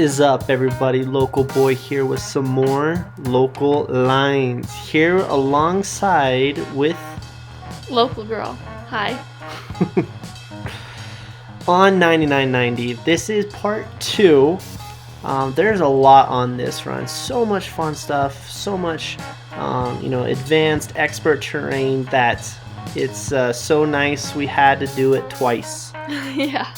is up, everybody? Local boy here with some more local lines. Here alongside with Local girl. Hi. on 9990. This is part 2. There's a lot on this run. So much fun stuff. So much, advanced expert terrain that it's so nice we had to do it twice. Yeah.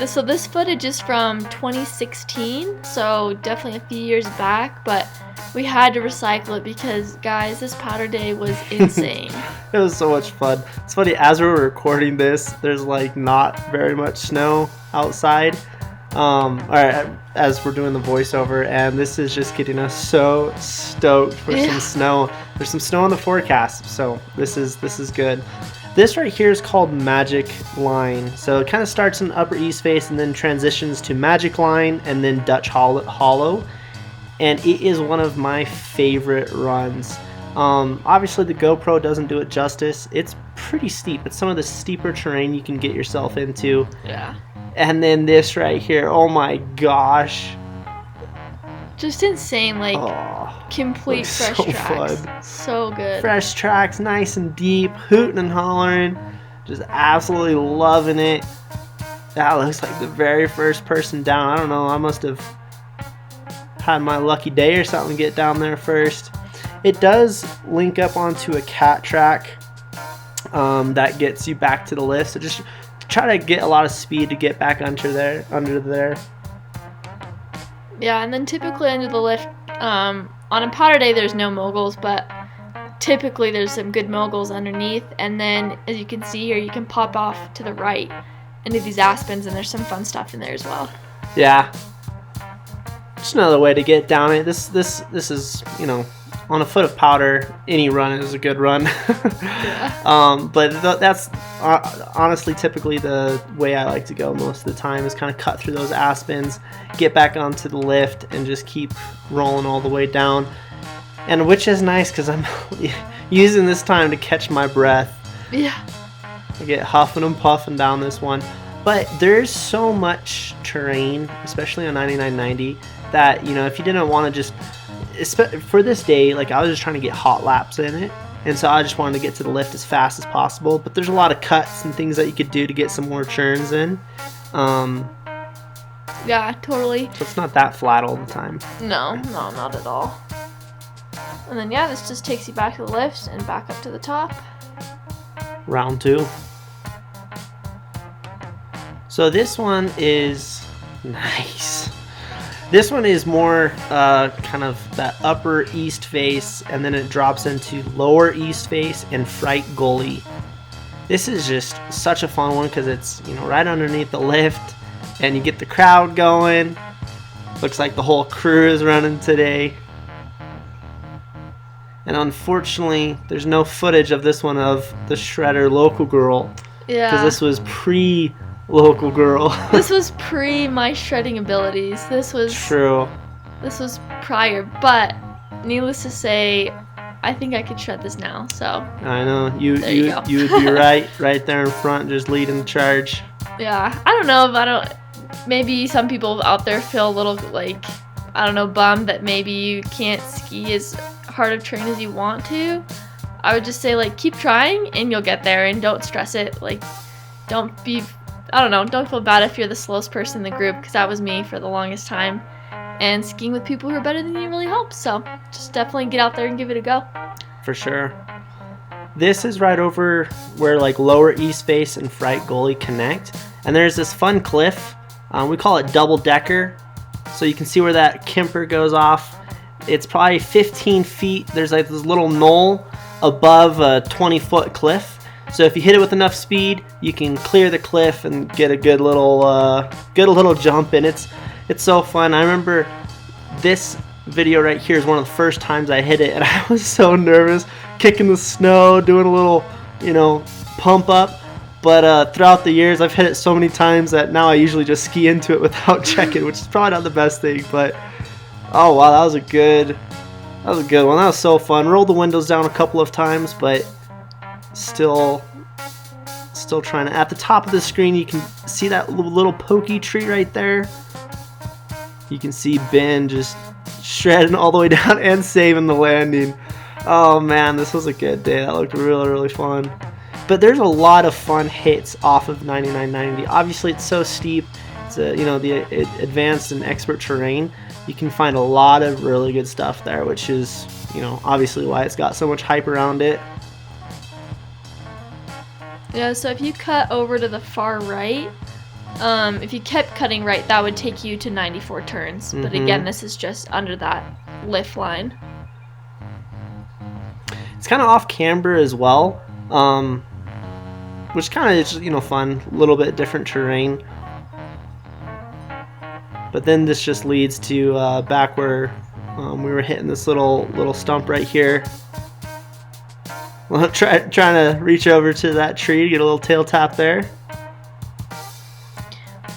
So this footage is from 2016, so definitely a few years back, but we had to recycle it because, guys, this powder day was insane. It was so much fun. It's funny, as we were recording this, there's like not very much snow outside. As we're doing the voiceover, and this is just getting us so stoked for some snow. There's some snow in the forecast, so this is good. This right here is called Magic Line. So it kind of starts in Upper East Face and then transitions to Magic Line and then Dutch Hollow. And it is one of my favorite runs. Obviously the GoPro doesn't do it justice. It's pretty steep. It's some of the steeper terrain you can get yourself into. Yeah. And then this right here, oh my gosh. Just insane, complete fresh so tracks. Fun. So good. Fresh tracks, nice and deep, hooting and hollering. Just absolutely loving it. That looks like the very first person down. I don't know, I must have had my lucky day or something to get down there first. It does link up onto a cat track that gets you back to the lift. So just try to get a lot of speed to get back under there. Yeah, and then typically under the lift, on a powder day there's no moguls, but typically there's some good moguls underneath, and then as you can see here, you can pop off to the right into these aspens, and there's some fun stuff in there as well. Yeah. Just another way to get down it. This is, on a foot of powder, any run is a good run. Yeah. But that's honestly typically the way I like to go most of the time, is kind of cut through those aspens, get back onto the lift, and just keep rolling all the way down. And which is nice because I'm using this time to catch my breath. Yeah. I get huffing and puffing down this one. But there's so much terrain, especially on 9990, that, if you didn't want to just... For this day, I was just trying to get hot laps in it, and so I just wanted to get to the lift as fast as possible. But there's a lot of cuts and things that you could do to get some more churns in. Yeah, totally. So it's not that flat all the time. No, not at all. And then this just takes you back to the lift and back up to the top. Round 2. So this one is nice. This one is more kind of that upper east face, and then it drops into lower east face and Fright Gully. This is just such a fun one because it's right underneath the lift, and you get the crowd going. Looks like the whole crew is running today. And unfortunately, there's no footage of this one of the Shredder Local Girl. Yeah. Because this was pre-Local Girl. This was pre my shredding abilities. This was true. This was prior, but needless to say, I think I could shred this now. So I know you would be right there in front, just leading the charge. Yeah, I don't know if maybe some people out there feel a little bummed that maybe you can't ski as hard of terrain as you want to. I would just say keep trying and you'll get there, and don't stress it. Don't feel bad if you're the slowest person in the group, because that was me for the longest time. And skiing with people who are better than you really helps. So just definitely get out there and give it a go. For sure. This is right over where lower east face and Fright Gully connect, and there's this fun cliff. We call it double decker. So you can see where that Camber goes off. It's probably 15 feet. There's this little knoll above a 20-foot cliff. So if you hit it with enough speed, you can clear the cliff and get a good little jump in. It's so fun. I remember this video right here is one of the first times I hit it, and I was so nervous, kicking the snow, doing a little, pump up. But throughout the years, I've hit it so many times that now I usually just ski into it without checking, which is probably not the best thing. But oh wow, that was a good one. That was so fun. Rolled the windows down a couple of times, but still trying to. At the top of the screen, you can see that little pokey tree right there. You can see Ben just shredding all the way down and saving the landing. Oh man, this was a good day. That looked really, really fun. But there's a lot of fun hits off of 9990. Obviously, it's so steep. It's a, the advanced and expert terrain. You can find a lot of really good stuff there, which is, obviously why it's got so much hype around it. Yeah, so if you cut over to the far right, if you kept cutting right, that would take you to 94 turns. But again, this is just under that lift line. It's kind of off Camber as well, which kind of is, fun, a little bit different terrain. But then this just leads to back where we were hitting this little stump right here. Well, trying to reach over to that tree to get a little tail tap there.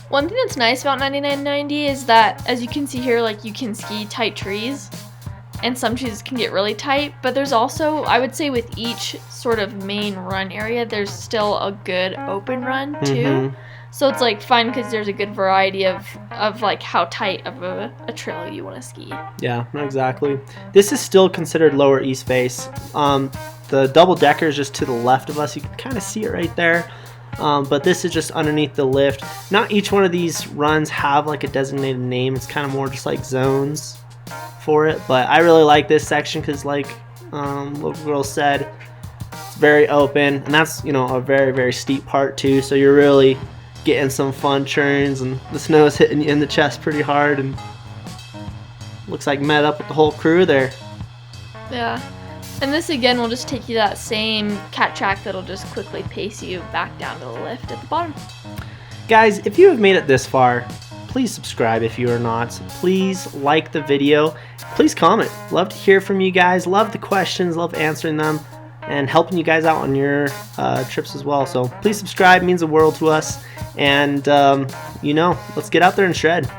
One thing that's nice about 9990 is that, as you can see here, like, you can ski tight trees, and some trees can get really tight, but there's also, I would say, with each sort of main run area, there's still a good open run too. So it's like fun because there's a good variety of like how tight of a trail you want to ski. Yeah, exactly. This is still considered lower east face. The double decker is just to the left of us. You can kind of see it right there. But this is just underneath the lift. Not each one of these runs have like a designated name. It's kind of more just like zones for it. But I really like this section because, like Local Girl said, it's very open, and that's a very, very steep part too. So you're really getting some fun turns, and the snow is hitting you in the chest pretty hard, and looks like met up with the whole crew there. Yeah. And this again will just take you that same cat track that'll just quickly pace you back down to the lift at the bottom. Guys, if you have made it this far, please subscribe if you are not. Please like the video. Please comment. Love to hear from you guys. Love the questions. Love answering them and helping you guys out on your trips as well. So please subscribe. It means the world to us. And, let's get out there and shred.